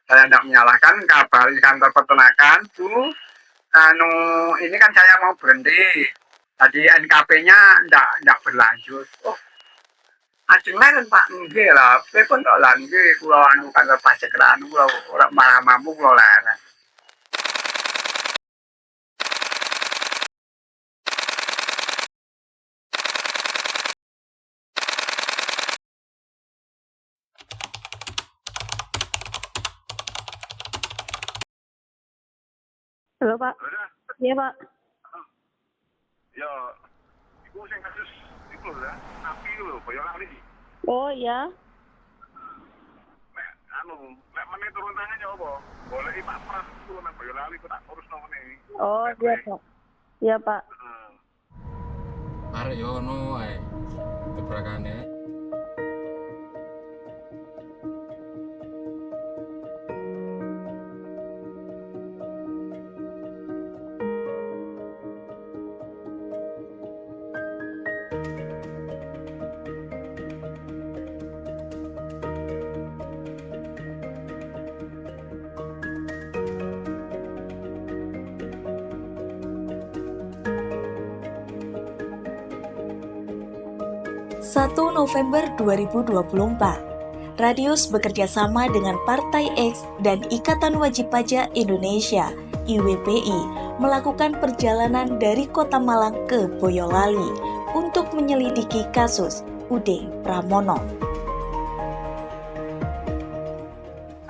Saya tidak menyalahkan, kabari kantor peternakan, Bu. Ini kan saya mau berhenti. Tadi NKP-nya tidak berlanjut. Oh, ajeng leren Pak, nggih lah. Pripun tok lah nggih kula kantor pajak kula ora malah mampu kula leren. Halo Pak. Iya Pak. Ya, iku sing kasus iku lho ya, napi lho, Boyolali. Oh iya. Nek meneh turun tangan ya apa? Boleh Pak Pras turun nang Boyolali kok tak urus nang ngene. Oh iya Pak. Iya Pak. Arek yo ono ae. Gebrakane. Satu November 2024, Radius bekerja sama dengan Partai X dan Ikatan Wajib Pajak Indonesia (IWPI) melakukan perjalanan dari Kota Malang ke Boyolali untuk menyelidiki kasus Ude Pramono.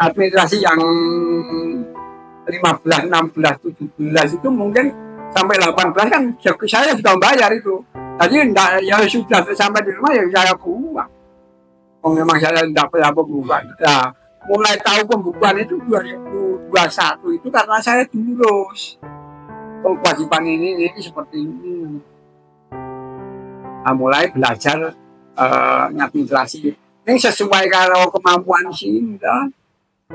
Administrasi yang 15, 16, 17 itu mungkin sampai 18 kan saya sudah bayar itu. Tadi enggak, ya sudah sampai di rumah ya saya buang. Oh, memang saya tidak pernah pembukuan. Nah, mulai tahu pembukuan itu 2021 itu karena saya diurus. Kewajiban ini seperti ini. Nah, mulai belajar ngadministrasi. Ini sesuai kalau kemampuan sih.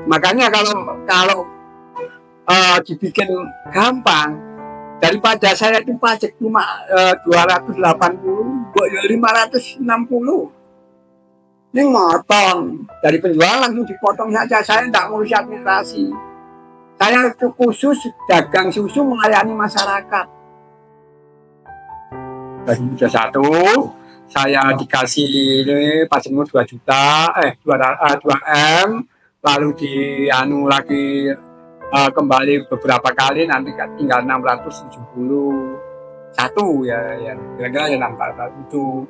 Makanya kalau dibikin gampang, daripada saya itu pajak cuma 280, kok ya 560. Ini motong dari penjual langsung dipotong saja. Saya tidak ngurus administrasi. Saya itu khusus dagang susu melayani masyarakat. 2021 saya dikasih ini pajakmu 2 juta, 2M, lalu lagi kembali beberapa kali, nanti tinggal 671 ya kira-kira ya 600 itu.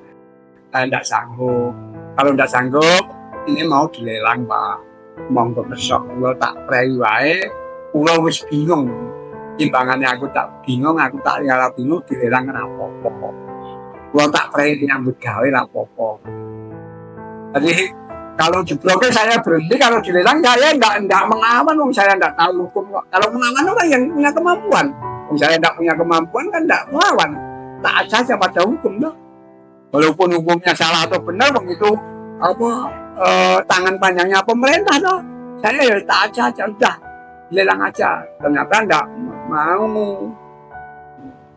Saya tidak sanggup. Kalau tidak sanggup, ini mau dilelang Pak, monggo besok kula tak prei wae. Kula wis bingung, timbangannya aku tak bingung, aku tak bingung dilelang kenapa. Kula tak prei nyambut gawe ra apa-apa. Jadi kalau diblokir saya berhenti, kalau dilelang saya enggak melawan, saya enggak tahu hukum. Kalau melawan orang yang punya kemampuan, saya enggak punya kemampuan kan enggak melawan, taat saja pada hukum loh. Walaupun hukumnya salah atau benar, begitu tangan panjangnya pemerintah loh, saya ya taat saja, udah lelang aja. Ternyata enggak mau.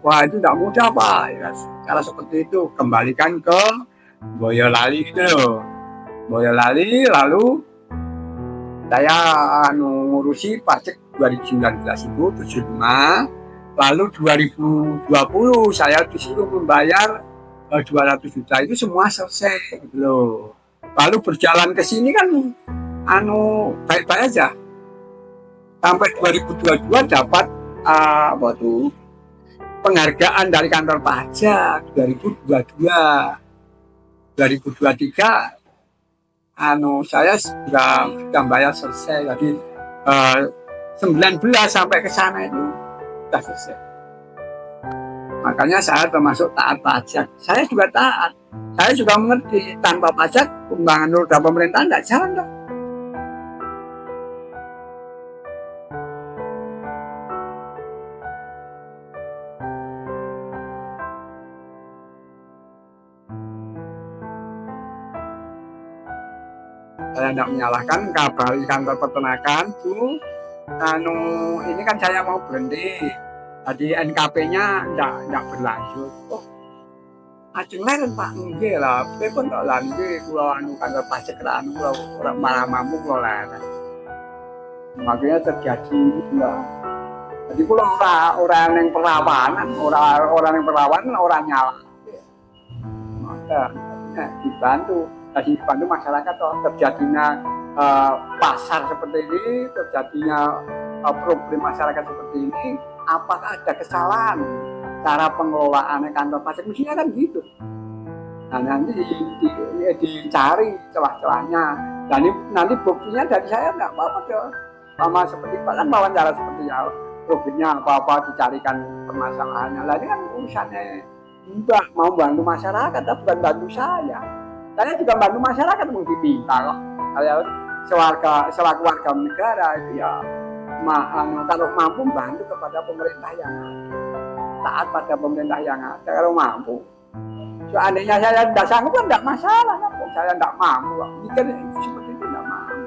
Wah, itu enggak mudah Pak. Ya, cara seperti itu kembalikan ke Boyolali gitu loh. Boyolali, lalu saya ngurusi pajak 2019 itu 75, lalu 2020 saya disuruh membayar 200 juta itu semua selesai gitu loh. Lalu berjalan ke sini kan baik-baik aja. Sampai 2022 dapat penghargaan dari kantor pajak 2022. 2023 saya sudah bayar selesai. Jadi 19 sampai ke sana itu sudah selesai. Makanya saya termasuk taat pajak. Saya juga taat. Saya juga mengerti tanpa pajak pembangunan roda pemerintahan tidak jalan dong. Saya tidak menyalahkan, kabari kantor peternakan, Bu. Ini kan saya mau berhenti. Tadi NKP-nya tidak berlanjut. Oh, ajeng leren Pak, nggih lah. Pripun tok lah nggih kula kantor pajak kula malah mampu kula leren. makanya terjadi itulah. Jadi kalau orang yang perlawanan, orang nyala, maka dibantu masyarakat terjadinya pasar seperti ini, terjadinya problem masyarakat seperti ini, apakah ada kesalahan cara pengelolaan kantor pajak? Mestinya kan gitu. Nah nanti dicari celah-celahnya, dan nanti buktinya dari saya nggak apa-apa dong. Sama seperti Pak kan wawancara seperti ya, problemnya apa-apa dicarikan permasalahannya. Lah ini kan urusannya Mbak mau bantu masyarakat, tapi bukan bantu saya. Saya juga bantu masyarakat, mau dipinta kok. Saya selaku warga negara itu ya, kalau mampu bantu kepada pemerintah yang ada, taat pada pemerintah yang ada kalau mampu. Seandainya saya tidak sanggup kan tidak masalah, kalau saya tidak mampu, mikir seperti itu tidak mampu.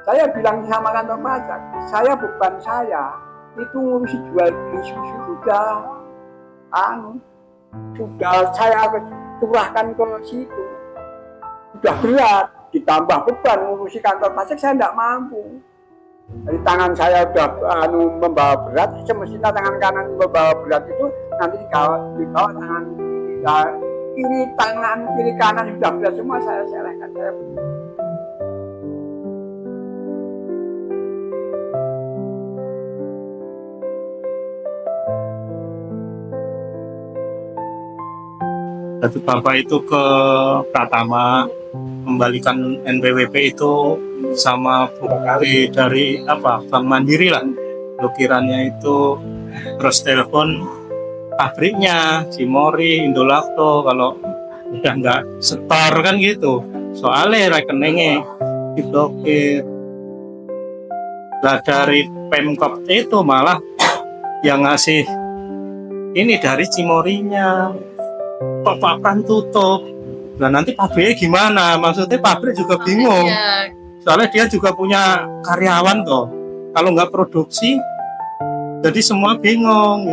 Saya bilang sama kantor pajak, beban saya itu ngurusi jual beli susu sudah saya curahkan ke situ, sudah berat, ditambah beban ngurusi kantor pajak saya tidak mampu. Dari tangan saya sudah membawa berat, semestinya tangan kanan membawa berat itu nanti dibawa tangan kiri kanan sudah berat semua saya serahkan. Jadi Bapak itu ke Pratama membalikan NPWP itu sama bukti dari Bank Mandiri lah, blokirannya itu, terus telepon pabriknya Cimori, Indolakto kalau udah nggak setor kan gitu, soalnya rekeningnya diblokir. Lah dari Pemkop itu malah yang ngasih ini dari Cimorinya, paparan tutup. Nah nanti pabriknya gimana? Maksudnya pabrik juga bingung. Soalnya dia juga punya karyawan toh. Kalau nggak produksi, jadi semua bingung.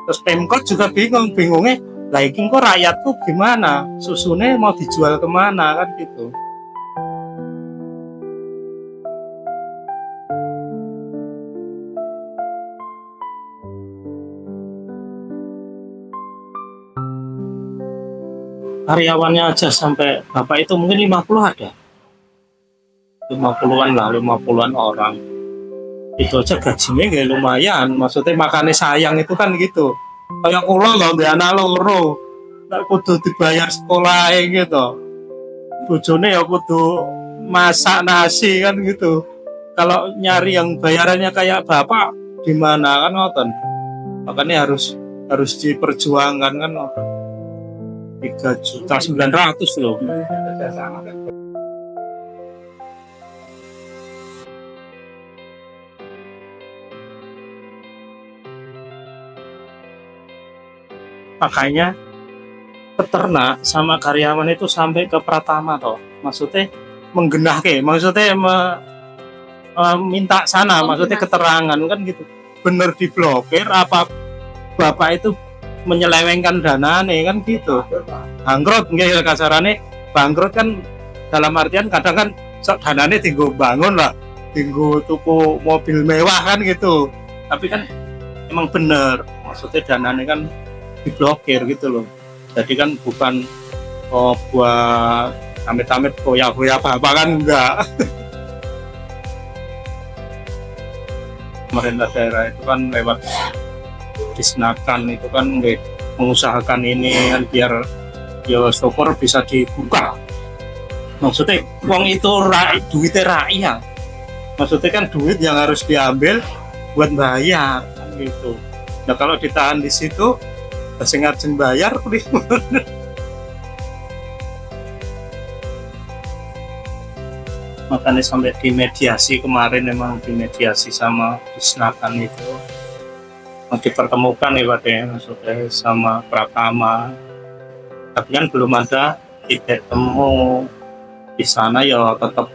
Terus Pemkot juga bingungnya. Lah ini kok rakyatku gimana? Susunya mau dijual kemana kan gitu. Karyawannya aja sampai Bapak itu mungkin 50 ada. 50-an lah, 50-an orang. Itu aja gajinya gak lumayan. Maksudnya makannya sayang itu kan gitu. Kayak kula lho ndek anak loro. Nek kudu dibayar sekolah gitu. Bojone ya kudu masak nasi kan gitu. Kalau nyari yang bayarannya kayak Bapak di mana kan ngoten. Makanya harus diperjuangkan kan ngoten. 3.900.000 loh. Makanya peternak sama karyawan itu sampai ke Pratama toh. Maksudnya menggenahke, maksudnya minta sana, maksudnya keterangan kan gitu. Bener diblokir apa Bapak itu menyelewengkan dana nih kan gitu. Bangkrut nggih kasarane, bangkrut kan dalam artian kadang kan danane tinggal bangun lah, tinggal tuku mobil mewah kan gitu. Tapi kan emang bener, maksudnya danane kan diblokir gitu loh. Jadi kan bukan buat amit-amit koya-koya apa kan enggak. Pemerintah daerah itu kan lewat Disnakan itu kan mengusahakan ini kan biar ya syukur bisa dibuka. Maksudnya uang itu duitnya rakyat. Maksudnya kan duit yang harus diambil buat bayar kan gitu. Nah kalau ditahan di situ sing ajeng bayar makanya sampai dimediasi kemarin, memang dimediasi sama Disnakan itu dipertemukan ya Pak ya, maksudnya sama Pratama, tapi kan belum ada titik temu di sana ya tetap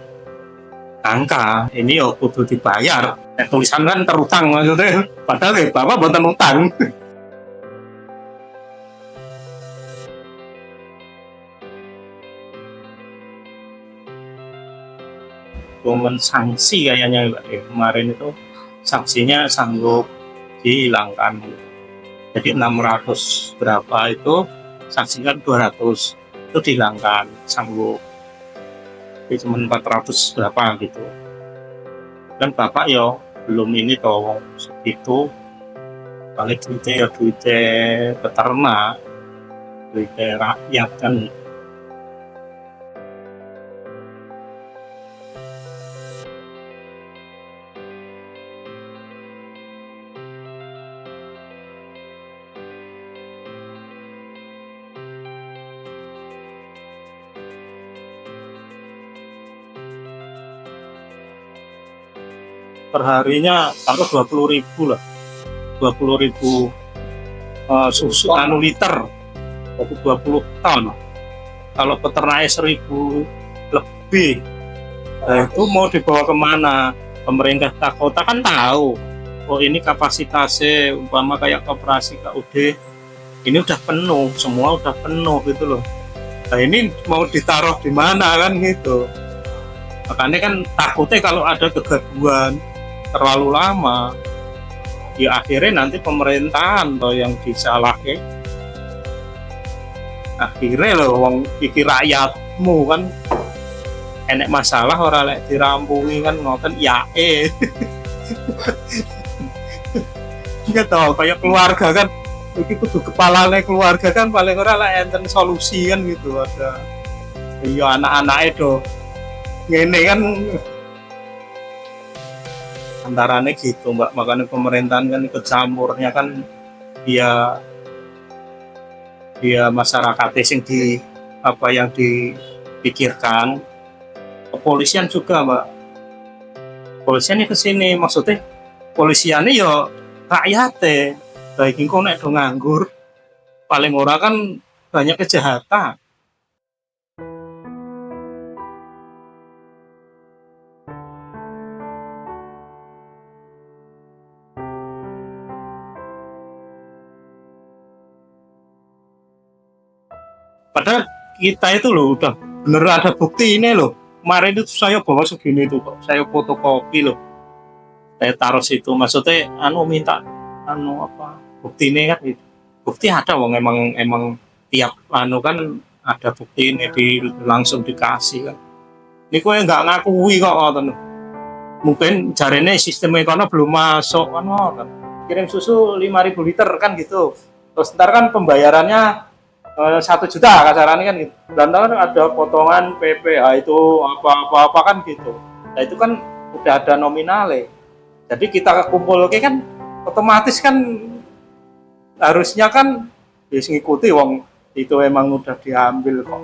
angka ini ya kudu dibayar. Tulisan kan terutang maksudnya, padahal ya Bapak buatan utang. dokumen sanksi kayaknya Pak. Kemarin itu sanksinya sanggup dihilangkan. Jadi 600 berapa itu sanksinya 200 itu dihilangkan, sanggup. Jadi cuma 400 berapa gitu. Dan Bapak yo belum ini toh segitu, paling duitnya ya duitnya peternak, duitnya rakyat kan. Perharinya taruh 20.000 lah, 20.000 susu anu liter, 20 ton. Kalau peternaknya 1.000 lebih, nah itu mau dibawa kemana? Pemerintah kota kan tahu, oh ini kapasitasnya umpama kayak koperasi KUD ini udah penuh, semua udah penuh gitu loh. Nah ini mau ditaruh di mana kan gitu. Makanya kan takutnya kalau ada kegaduhan terlalu lama, ya akhirnya nanti pemerintahan toh yang disalahin. Akhirnya loh wong iki rakyatmu kan enek masalah orang lek dirampungi kan ngoten yae. Enggak tahu kayak keluarga kan iki kudu kepalane keluarga kan paling ora lek enten solusi kan gitu ada. Iya anak-anake do ngene kan antaranya gitu Mbak, makanya pemerintahan kan ikut campurnya kan dia masyarakatnya yang di apa yang dipikirkan. Kepolisian juga Mbak, polisiannya kesini maksudnya polisiannya ya rakyatnya baik kok nek do nganggur paling ora kan banyak kejahatan. Padahal kita itu loh udah bener ada bukti ini loh. Kemarin itu saya bawa segini tuh kok, saya fotokopi loh. Saya taruh situ, maksudnya minta apa bukti ini kan gitu. Bukti ada wong emang tiap kan ada bukti ini langsung dikasih kan. Ini kok nggak ngakui kok ngoten. Mungkin jarene sistemnya karena belum masuk kan ngoten. Kirim susu 5.000 liter kan gitu. Terus ntar kan pembayarannya 1 juta kasarannya kan gitu. Dan kan ada potongan PPh itu apa kan gitu. Nah itu kan udah ada nominalnya. Jadi kita kumpul kan otomatis kan harusnya kan bisa ngikuti wong itu emang udah diambil kok.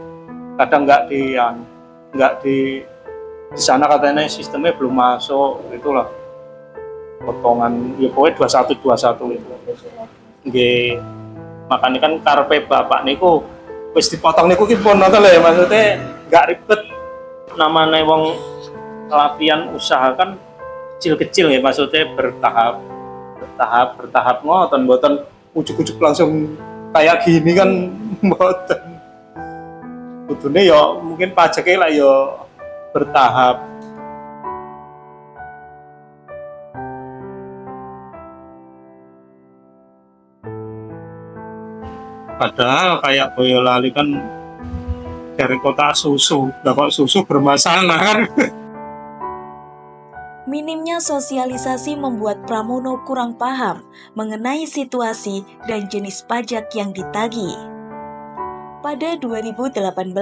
Kadang nggak di sana katanya sistemnya belum masuk itulah potongan ya pokoknya 21 itu. Nggih. Makanya kan karpe bapak niku wis dipotong niku ki pun ngoten lho ya maksudnya enggak ribet namanya wong latihan usaha kan kecil-kecil ya maksudnya bertahap ngoten mboten ujuk-ujuk langsung kayak gini kan mboten. Kudune ya mungkin pajaknya lah ya bertahap. Padahal kayak Boyolali kan dari kota susu, nah kok susu bermasalah kan? Minimnya sosialisasi membuat Pramono kurang paham mengenai situasi dan jenis pajak yang ditagih. Pada 2018,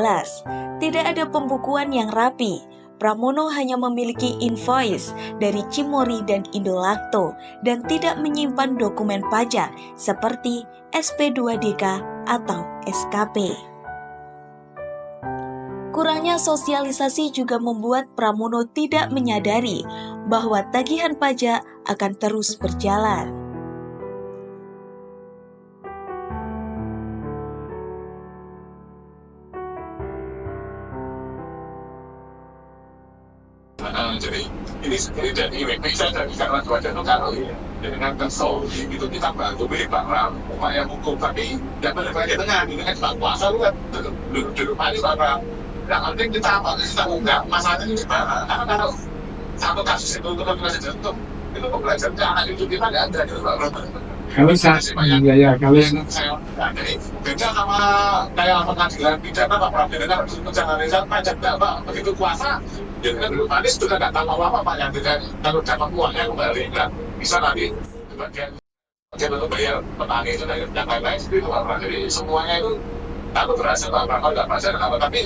tidak ada pembukuan yang rapi. Pramono hanya memiliki invoice dari Cimori dan Indolacto dan tidak menyimpan dokumen pajak seperti SP2DK atau SKP. Kurangnya sosialisasi juga membuat Pramono tidak menyadari bahwa tagihan pajak akan terus berjalan. Jadi ini sendiri dan IWP saya dari karena cuaca itu kalau dengan kesel itu kita bantu beri barang upaya hukum tapi tidak berbagi dengan ini kan tidak kuasa kan duduk hari barang yang penting kita apa kita enggak masalahnya ini gimana karena kalau satu kasus itu untuk operasi jantung itu pembelajaran ke anak itu kita nggak ada gitu Pak. Kalau saya kalau yang Saya jadi beda sama kayak pengadilan pidana Pak Prabowo kan penjara pajak nggak Pak, begitu kuasa jadi kan dulu Anies juga nggak tahu apa Pak yang tidak kalau dapat uangnya kembali nggak bisa nanti bagian untuk bayar petani itu dan lain-lain seperti itu Pak. Jadi semuanya itu takut berhasil Pak Prabowo nggak pajak apa tapi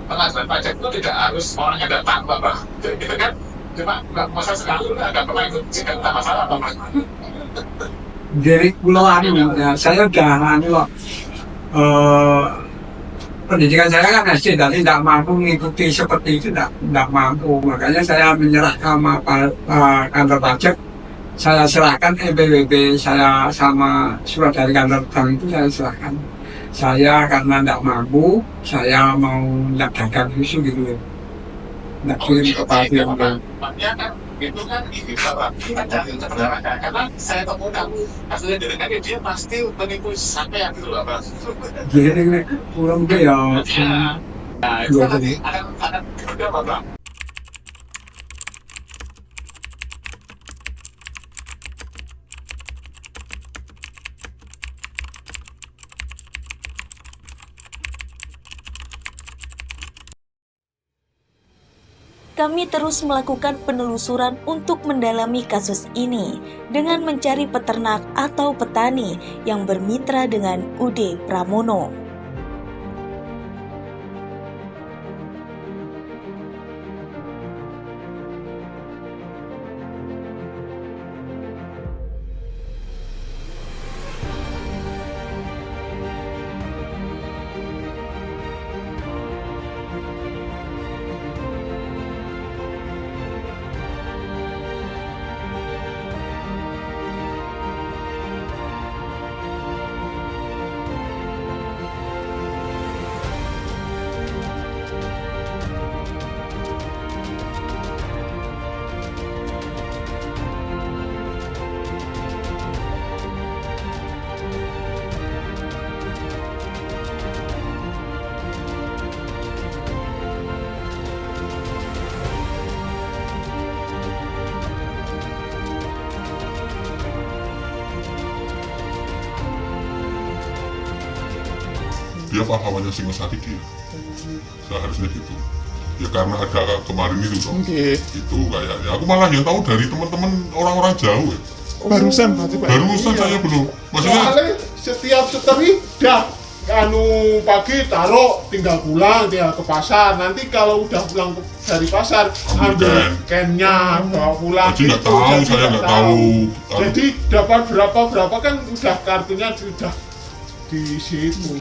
penghasilan pajak itu tidak harus orangnya datang Pak. Jadi kita kan cuma nggak masa sekali nggak pernah ikut jika kita masalah Pak. dari pulau ya, saya udah kok. Pendidikan saya kan SD, tapi tidak mampu mengikuti seperti itu, tidak mampu. Makanya saya menyerah sama kantor pajak. Saya serahkan NPWP saya sama surat dari kantor bank itu saya serahkan. Saya karena tidak mampu, saya mau daftarkan isu gitu. Tidak kirim ke pasien. Makanya kan itu kan ini Pak. Karena saya temukan hasilnya dari kan dia pasti menipu sampai yang itu Pak. Jadi kurang dia ya. Nah itu kan nanti akan berbeda Pak. Kami terus melakukan penelusuran untuk mendalami kasus ini dengan mencari peternak atau petani yang bermitra dengan UD Pramono. Dia pahlawannya Singosari dia, seharusnya gitu. Ya karena ada kemarin itu toh, itu kayaknya. Aku malah yang tahu dari teman-teman orang-orang jauh ya. Barusan berarti Pak. Barusan saya belum. Maksudnya Soalnya setiap seteri dah pagi taruh tinggal pulang tinggal ke pasar. Nanti kalau udah pulang dari pasar ambil cannya bawa pulang. Jadi nggak tahu, saya nggak tahu. Jadi dapat berapa kan udah kartunya sudah di situ.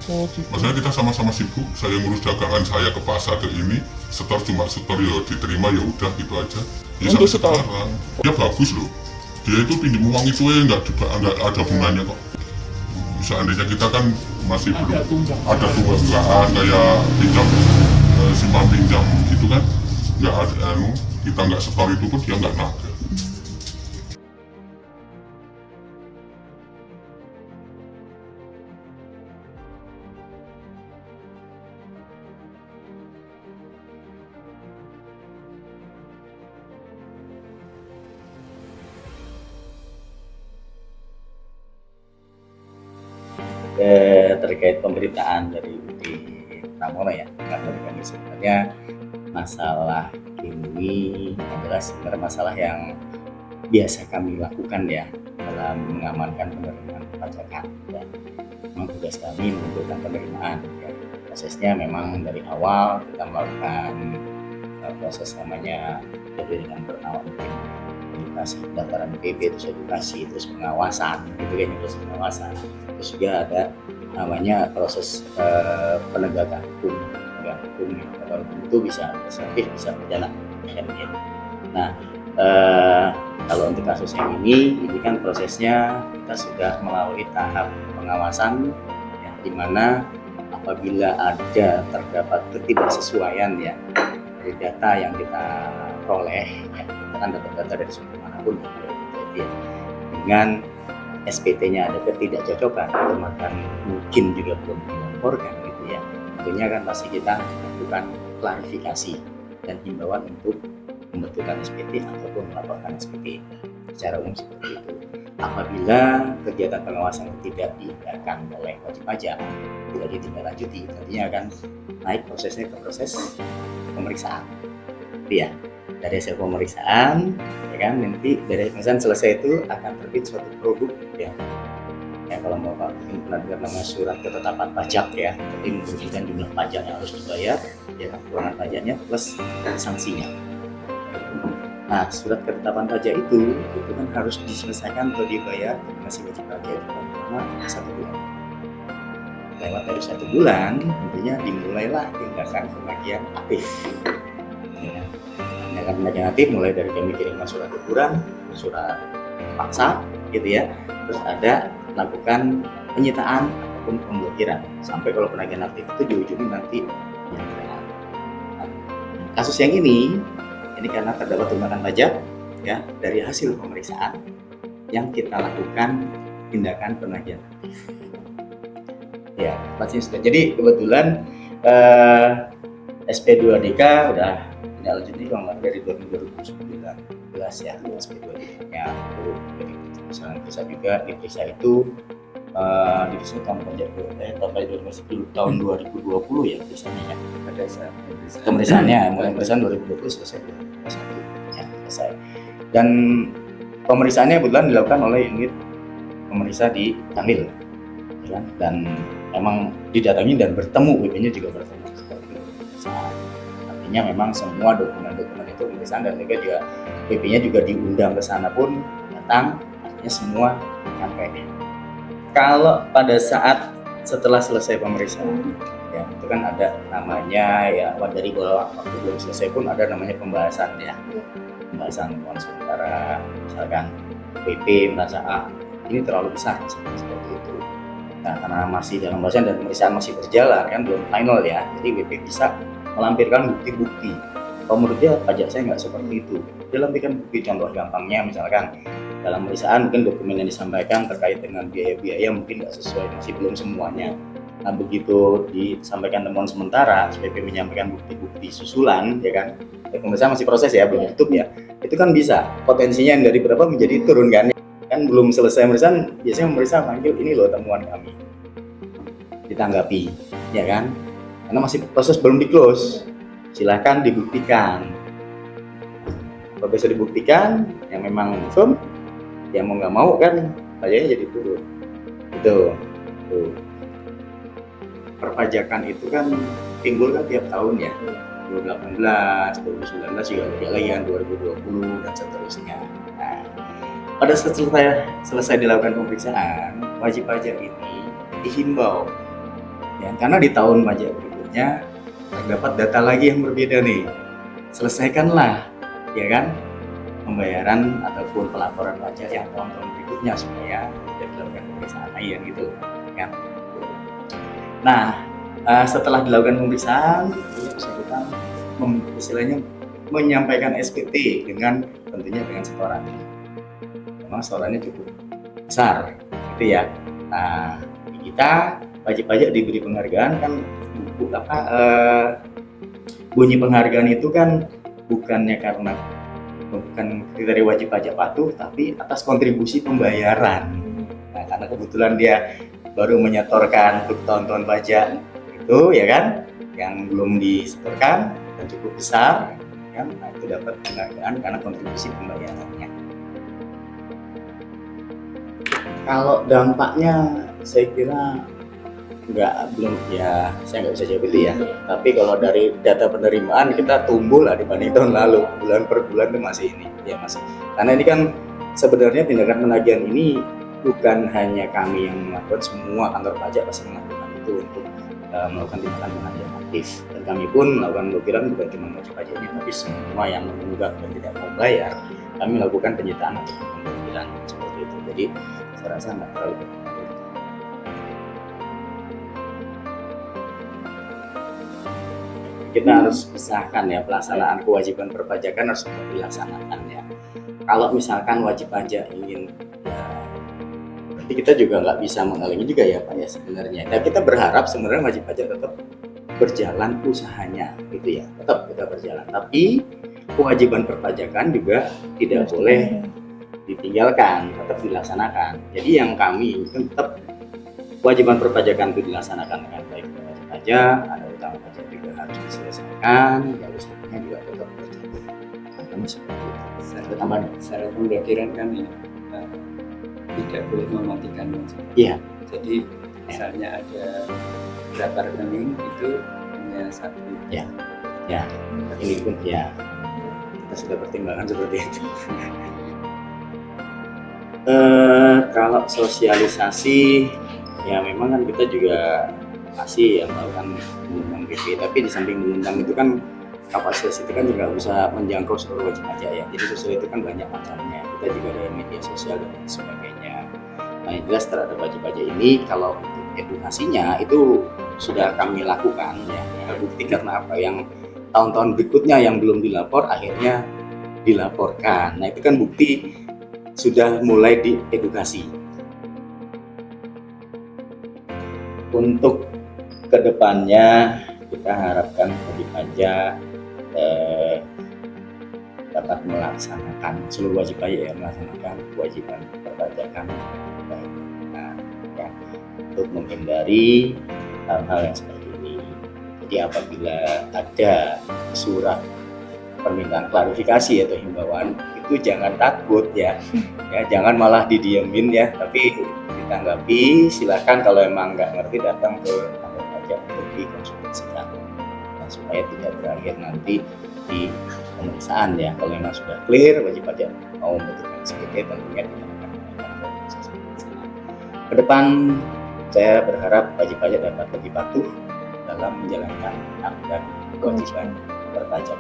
Maksudnya kita sama-sama sibuk. Saya ngurus dagangan saya ke pasar ke ini. Setor cuma setor ya diterima ya udah gitu aja. Ya, Untuk sampai setor? sekarang. Dia bagus loh. Dia itu pinjam uang itu ya nggak ada bunganya kok. Seandainya kita kan masih belum ada tunggakan kayak pinjam simpan pinjam gitu kan, nggak ada kita nggak setor itu pun dia nggak nagih. Terkait pemberitaan dari UD Pramono ya, karena kami sebenarnya masalah ini adalah sebenarnya masalah yang biasa kami lakukan ya dalam mengamankan penerimaan pajakan. Ya. Memang tugas kami mengumpulkan penerimaan. Ya. Prosesnya memang dari awal kita melakukan proses namanya dengan bernama edukasi, daftaran PP, terus edukasi, terus pengawasan, gitu kan, terus pengawasan. Terus juga ada namanya proses penegakan hukum. Penegakan hukum itu bisa administratif, bisa pidana, kan gitu. Nah, kalau untuk kasus yang ini kan prosesnya kita sudah melalui tahap pengawasan, ya, di mana apabila terdapat ketidaksesuaian ya dari data yang kita peroleh, ya, kita kan dapat data dari sumber manapun, ya, dengan SPT-nya ada ketidakcocokan atau bahkan mungkin juga belum dilaporkan gitu ya, tentunya kan pasti kita lakukan klarifikasi dan himbauan untuk membentukkan SPT ataupun melaporkan SPT. Secara umum seperti itu. Apabila kegiatan pengawasan tidak diindahkan oleh wajib pajak, tidak ditindaklanjuti, nantinya akan naik prosesnya ke proses pemeriksaan. Itu ya, dari hasil pemeriksaan, ya kan, nanti dari pemeriksaan selesai itu akan terbit suatu produk ya. Ya kalau mau mungkin pernah dengar nama surat ketetapan pajak ya, jadi menunjukkan jumlah pajak yang harus dibayar, ya kan, kewenangan pajaknya plus sanksinya. Nah, surat ketetapan pajak itu kan harus diselesaikan atau dibayar masih wajib pajak selama 1 bulan. Lewat dari 1 bulan, tentunya dimulailah tindakan penagihan aktif. Ya. Tindakan penagihan aktif mulai dari kami kirimkan surat teguran, surat paksa, gitu ya. Terus ada lakukan penyitaan ataupun pemblokiran. Sampai kalau penagihan aktif itu di ujungnya nanti penyitaan. Nah, kasus yang ini karena terdapat tunggakan pajak ya dari hasil pemeriksaan yang kita lakukan tindakan penagihan aktif. Ya, pasti sudah. Jadi kebetulan SP2DK udah tidak lanjut nih kalau dari 2019 ya SP2DK-nya itu jadi misalnya bisa juga diperiksa itu diperiksa tahun pajak tahun 2020 ya biasanya ya. Ada pemeriksaannya mulai pemeriksaan 2020 selesai 2021 ya selesai. Dan pemeriksaannya kebetulan dilakukan oleh unit pemeriksa di Kanwil ya, dan memang didatangi dan bertemu, WP-nya juga bertemu seperti itu. Artinya memang semua dokumen-dokumen itu pemeriksaan dan juga WP-nya juga diundang ke sana pun datang, artinya semua sampai. Kalau pada saat setelah selesai pemeriksaan ya itu kan ada namanya ya dari bawah waktu belum selesai pun ada namanya pembahasan ya, pembahasan sementara misalkan WP merasa ini terlalu besar seperti itu. Nah karena masih dalam pembahasan dan pemeriksaan masih berjalan kan belum final ya, jadi WP bisa melampirkan bukti-bukti. Kalau menurut dia pajak saya nggak seperti itu, dia lampirkan bukti. Contoh gampangnya misalkan dalam pemeriksaan mungkin dokumen yang disampaikan terkait dengan biaya-biaya mungkin nggak sesuai, masih belum semuanya. Nah begitu disampaikan temuan sementara, SPP menyampaikan bukti-bukti susulan, ya kan? Pemeriksaan masih proses ya, belum tutup ya. Itu kan bisa potensinya yang dari berapa menjadi turun kan? Kan belum selesai pemeriksaan, biasanya pemeriksa panggil ini loh temuan kami, ditanggapi, ya kan? Karena masih proses belum di close, silahkan dibuktikan. Kalau bisa dibuktikan, yang memang firm, yang mau nggak mau kan pajaknya jadi turun. Itu. Perpajakan itu kan timbul kan tiap tahun ya, 2018, 2019 juga ada lagi kan 2020 dan seterusnya. Nah, pada saat selesai dilakukan pemeriksaan, wajib pajak ini dihimbau, ya, karena di tahun pajak berikutnya terdapat data lagi yang berbeda nih. Selesaikanlah, ya kan, pembayaran ataupun pelaporan pajak yang tahun-tahun berikutnya supaya tidak dilakukan pemeriksaan lain gitu, kan. Nah, setelah dilakukan pemeriksaan, bersangkutan istilahnya menyampaikan SPT dengan tentunya dengan setoran. Memang setorannya cukup besar, gitu ya. Nah, kita wajib pajak diberi penghargaan kan bunyi penghargaan itu kan bukan kriteria wajib pajak patuh, tapi atas kontribusi pembayaran. Nah, karena kebetulan dia baru menyetorkan untuk tahun-tahun pajak itu ya kan, yang belum disetorkan dan cukup besar kan, nah itu dapat penghargaan karena kontribusi pembayarannya. Kalau dampaknya saya kira belum ya, saya nggak bisa jawab itu ya. Tapi kalau dari data penerimaan kita tumbuh lah dibanding tahun lalu, bulan per bulan itu masih ini ya masih. Karena ini kan sebenarnya tindakan penagihan ini bukan hanya kami yang melakukan, semua kantor pajak pasti melakukan itu untuk melakukan tindakan penagihan aktif. Dan kami pun melakukan blokiran bukan cuma wajib pajak ini, tapi semua yang menunggak dan tidak mau bayar, kami lakukan penyitaan atau pemblokiran seperti itu. Jadi saya rasa nggak terlalu berpengaruh. Kita harus pisahkan ya, pelaksanaan kewajiban perpajakan harus dilaksanakan ya. Kalau misalkan wajib pajak ingin berarti kita juga nggak bisa menghalangi juga ya Pak ya sebenarnya. Dan kita berharap sebenarnya wajib pajak tetap berjalan usahanya gitu ya, tetap berjalan, tapi kewajiban perpajakan juga tidak boleh ditinggalkan, tetap dilaksanakan. Jadi yang kami tetap kewajiban perpajakan itu dilaksanakan dengan baik, wajib pajak, ada utang pajak juga harus diselesaikan, ya usahanya juga tetap berjalan. Kami seperti itu. Ada tambahan? Secara pemblokiran kan tidak boleh mematikan wajib. Iya. Jadi misalnya ada berapa rekening itu hanya satu. Ya, ini pun ya kita sudah pertimbangkan seperti itu. Kalau sosialisasi ya memang kan kita juga masih melakukan mengundang BP, tapi di samping mengundang itu kan kapasitas itu kan juga bisa menjangkau seluruh wajib pajak ya. Jadi sosial itu kan banyak macamnya. Kita juga ada media sosial dan lain sebagainya. Nah, yang jelas terhadap wajib pajak ini kalau untuk edukasinya itu sudah kami lakukan ya. Bukti karena apa, yang tahun-tahun berikutnya yang belum dilapor akhirnya dilaporkan. Nah, itu kan bukti sudah mulai diedukasi. Untuk kedepannya kita harapkan wajib pajak dapat melaksanakan seluruh wajib pajak melaksanakan kewajiban perpajakan untuk menghindari hal-hal yang seperti ini. Jadi apabila ada surat permintaan klarifikasi atau himbauan itu jangan takut ya, jangan malah didiemin ya, tapi ditanggapi. Silakan kalau emang nggak ngerti datang ke kantor pajak untuk dikonsultasikan, supaya tidak berakhir nanti di pemeriksaan ya. Kalau memang sudah clear wajib pajak mau membutuhkan SPT tentunya tidak akan melakukan proses pemeriksaan. Ke depan saya berharap wajib pajak dapat lebih patuh dalam menjalankan hak dan kewajiban berpajak.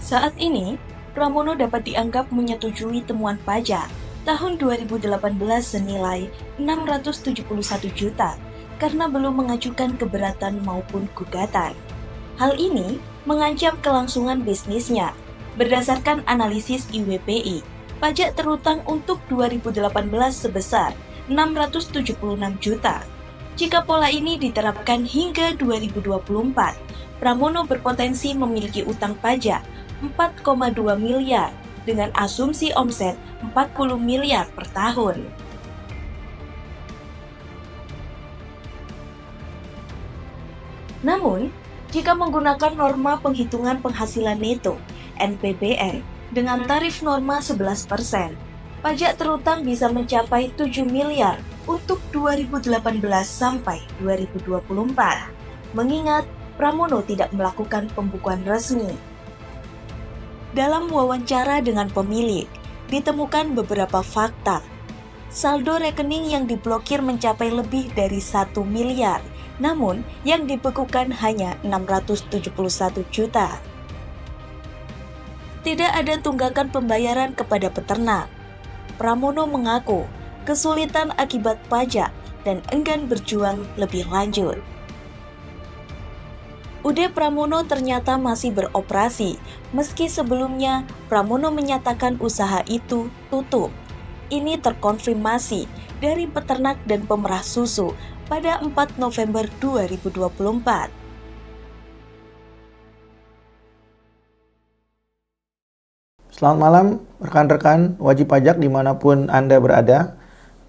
Saat ini, Pramono dapat dianggap menyetujui temuan pajak tahun 2018 senilai 671 juta karena belum mengajukan keberatan maupun gugatan. Hal ini mengancam kelangsungan bisnisnya. Berdasarkan analisis IWPI, pajak terutang untuk 2018 sebesar 676 juta. Jika pola ini diterapkan hingga 2024, Pramono berpotensi memiliki utang pajak 4,2 miliar dengan asumsi omset 40 miliar per tahun. Namun, jika menggunakan norma penghitungan penghasilan neto (NPBN) dengan tarif norma 11%, pajak terutang bisa mencapai 7 miliar untuk 2018 sampai 2024. Mengingat Pramono tidak melakukan pembukuan resmi. Dalam wawancara dengan pemilik, ditemukan beberapa fakta. Saldo rekening yang diblokir mencapai lebih dari 1 miliar, namun yang dibekukan hanya 671 juta. Tidak ada tunggakan pembayaran kepada peternak. Pramono mengaku kesulitan akibat pajak dan enggan berjuang lebih lanjut. UD Pramono ternyata masih beroperasi, meski sebelumnya Pramono menyatakan usaha itu tutup. Ini terkonfirmasi dari peternak dan pemerah susu pada 4 November 2024. Selamat malam rekan-rekan wajib pajak dimanapun Anda berada.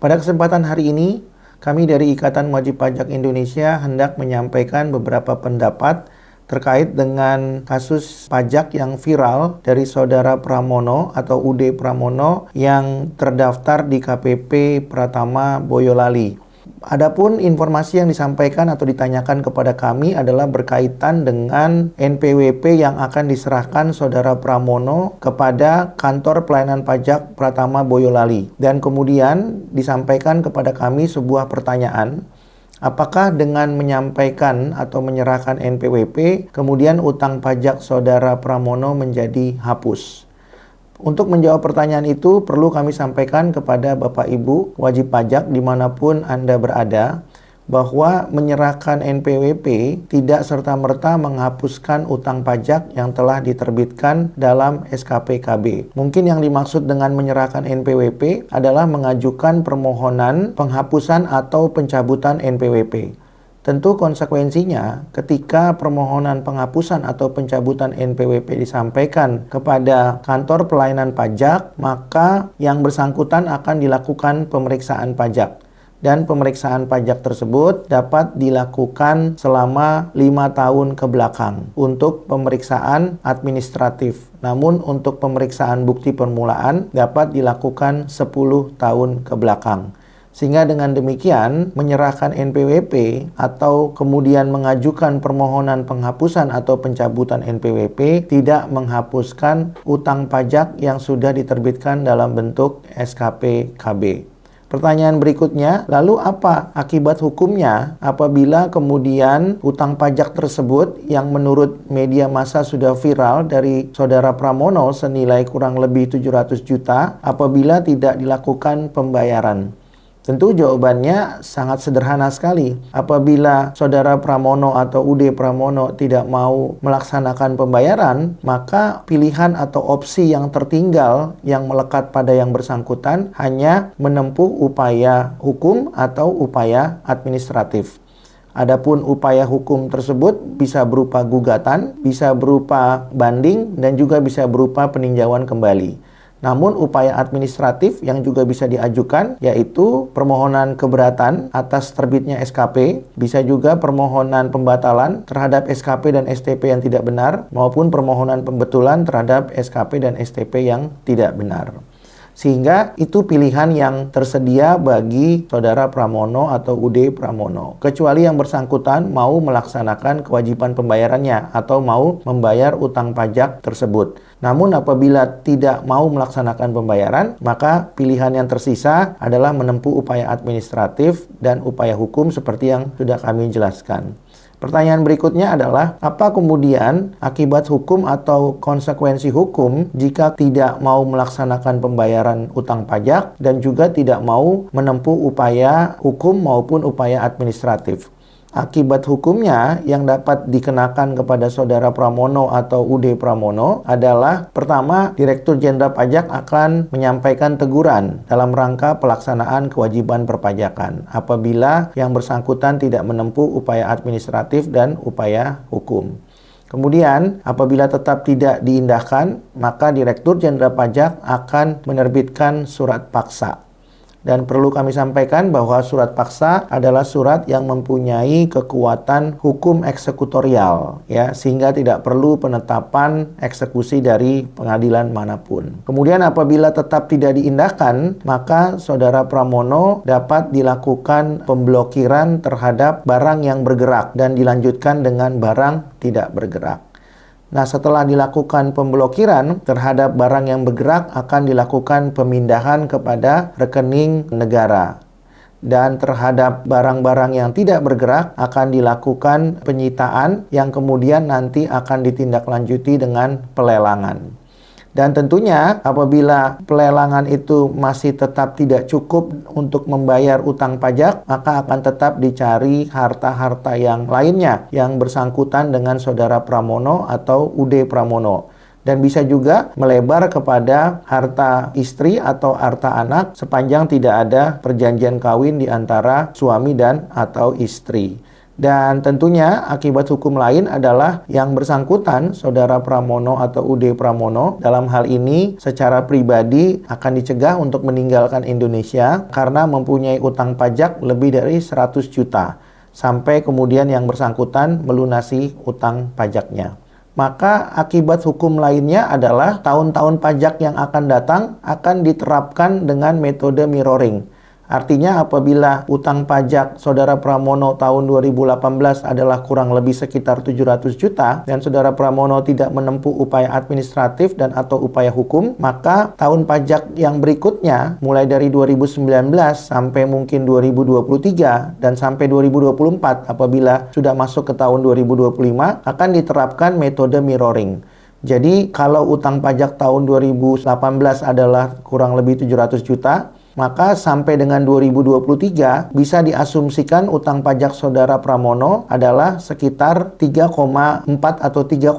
Pada kesempatan hari ini, kami dari Ikatan Wajib Pajak Indonesia hendak menyampaikan beberapa pendapat terkait dengan kasus pajak yang viral dari Saudara Pramono atau UD Pramono yang terdaftar di KPP Pratama Boyolali. Adapun informasi yang disampaikan atau ditanyakan kepada kami adalah berkaitan dengan NPWP yang akan diserahkan Saudara Pramono kepada Kantor Pelayanan Pajak Pratama Boyolali. Dan kemudian disampaikan kepada kami sebuah pertanyaan, Apakah dengan menyampaikan atau menyerahkan NPWP, kemudian utang pajak saudara Pramono menjadi hapus? Untuk menjawab pertanyaan itu, perlu kami sampaikan kepada Bapak Ibu wajib pajak dimanapun Anda berada, bahwa menyerahkan NPWP tidak serta-merta menghapuskan utang pajak yang telah diterbitkan dalam SKP KB. Mungkin yang dimaksud dengan menyerahkan NPWP adalah mengajukan permohonan penghapusan atau pencabutan NPWP. Tentu konsekuensinya ketika permohonan penghapusan atau pencabutan NPWP disampaikan kepada kantor pelayanan pajak, maka yang bersangkutan akan dilakukan pemeriksaan pajak. Dan pemeriksaan pajak tersebut dapat dilakukan selama 5 tahun ke belakang untuk pemeriksaan administratif. Namun untuk pemeriksaan bukti permulaan dapat dilakukan 10 tahun ke belakang. Sehingga dengan demikian menyerahkan NPWP atau kemudian mengajukan permohonan penghapusan atau pencabutan NPWP tidak menghapuskan utang pajak yang sudah diterbitkan dalam bentuk SKP KB. Pertanyaan berikutnya, lalu apa akibat hukumnya apabila kemudian utang pajak tersebut yang menurut media massa sudah viral dari saudara Pramono senilai kurang lebih 700 juta apabila tidak dilakukan pembayaran? Tentu jawabannya sangat sederhana sekali. Apabila saudara Pramono atau UD Pramono tidak mau melaksanakan pembayaran, maka pilihan atau opsi yang tertinggal yang melekat pada yang bersangkutan hanya menempuh upaya hukum atau upaya administratif. Adapun upaya hukum tersebut bisa berupa gugatan, bisa berupa banding, dan juga bisa berupa peninjauan kembali. Namun upaya administratif yang juga bisa diajukan yaitu permohonan keberatan atas terbitnya SKP, bisa juga permohonan pembatalan terhadap SKP dan STP yang tidak benar, maupun permohonan pembetulan terhadap SKP dan STP yang tidak benar. Sehingga itu pilihan yang tersedia bagi saudara Pramono atau UD Pramono. Kecuali yang bersangkutan mau melaksanakan kewajiban pembayarannya atau mau membayar utang pajak tersebut. Namun apabila tidak mau melaksanakan pembayaran, maka pilihan yang tersisa adalah menempuh upaya administratif dan upaya hukum seperti yang sudah kami jelaskan. Pertanyaan berikutnya adalah, apa kemudian akibat hukum atau konsekuensi hukum jika tidak mau melaksanakan pembayaran utang pajak dan juga tidak mau menempuh upaya hukum maupun upaya administratif? Akibat hukumnya yang dapat dikenakan kepada saudara Pramono atau UD Pramono adalah, pertama, Direktur Jenderal Pajak akan menyampaikan teguran dalam rangka pelaksanaan kewajiban perpajakan apabila yang bersangkutan tidak menempuh upaya administratif dan upaya hukum. Kemudian, apabila tetap tidak diindahkan, maka Direktur Jenderal Pajak akan menerbitkan surat paksa. Dan perlu kami sampaikan bahwa surat paksa adalah surat yang mempunyai kekuatan hukum eksekutorial, ya, sehingga tidak perlu penetapan eksekusi dari pengadilan manapun. Kemudian apabila tetap tidak diindahkan, maka saudara Pramono dapat dilakukan pemblokiran terhadap barang yang bergerak dan dilanjutkan dengan barang tidak bergerak. Nah, setelah dilakukan pemblokiran terhadap barang yang bergerak, akan dilakukan pemindahan kepada rekening negara. Dan terhadap barang-barang yang tidak bergerak akan dilakukan penyitaan yang kemudian nanti akan ditindaklanjuti dengan pelelangan. Dan tentunya apabila pelelangan itu masih tetap tidak cukup untuk membayar utang pajak, maka akan tetap dicari harta-harta yang lainnya yang bersangkutan dengan saudara Pramono atau UD Pramono. Dan bisa juga melebar kepada harta istri atau harta anak sepanjang tidak ada perjanjian kawin di antara suami dan atau istri. Dan tentunya akibat hukum lain adalah yang bersangkutan, saudara Pramono atau UD Pramono, dalam hal ini secara pribadi akan dicegah untuk meninggalkan Indonesia karena mempunyai utang pajak lebih dari 100 juta, sampai kemudian yang bersangkutan melunasi utang pajaknya. Maka akibat hukum lainnya adalah tahun-tahun pajak yang akan datang akan diterapkan dengan metode mirroring. Artinya apabila utang pajak Saudara Pramono tahun 2018 adalah kurang lebih sekitar 700 juta dan Saudara Pramono tidak menempuh upaya administratif dan atau upaya hukum, maka tahun pajak yang berikutnya mulai dari 2019 sampai mungkin 2023 dan sampai 2024 apabila sudah masuk ke tahun 2025 akan diterapkan metode mirroring. Jadi kalau utang pajak tahun 2018 adalah kurang lebih 700 juta, maka sampai dengan 2023 bisa diasumsikan utang pajak Saudara Pramono adalah sekitar 3,4 atau 3,5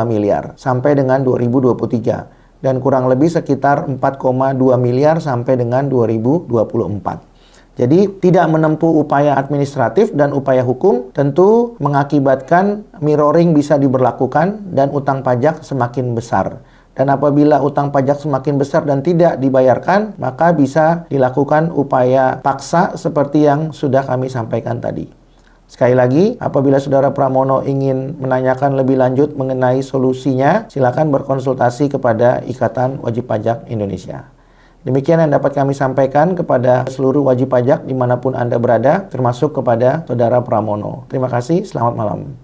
miliar sampai dengan 2023 dan kurang lebih sekitar 4,2 miliar sampai dengan 2024. Jadi tidak menempuh upaya administratif dan upaya hukum tentu mengakibatkan mirroring bisa diberlakukan dan utang pajak semakin besar. Dan apabila utang pajak semakin besar dan tidak dibayarkan, maka bisa dilakukan upaya paksa seperti yang sudah kami sampaikan tadi. Sekali lagi, apabila Saudara Pramono ingin menanyakan lebih lanjut mengenai solusinya, silakan berkonsultasi kepada Ikatan Wajib Pajak Indonesia. Demikian yang dapat kami sampaikan kepada seluruh wajib pajak dimanapun Anda berada, termasuk kepada Saudara Pramono. Terima kasih, selamat malam.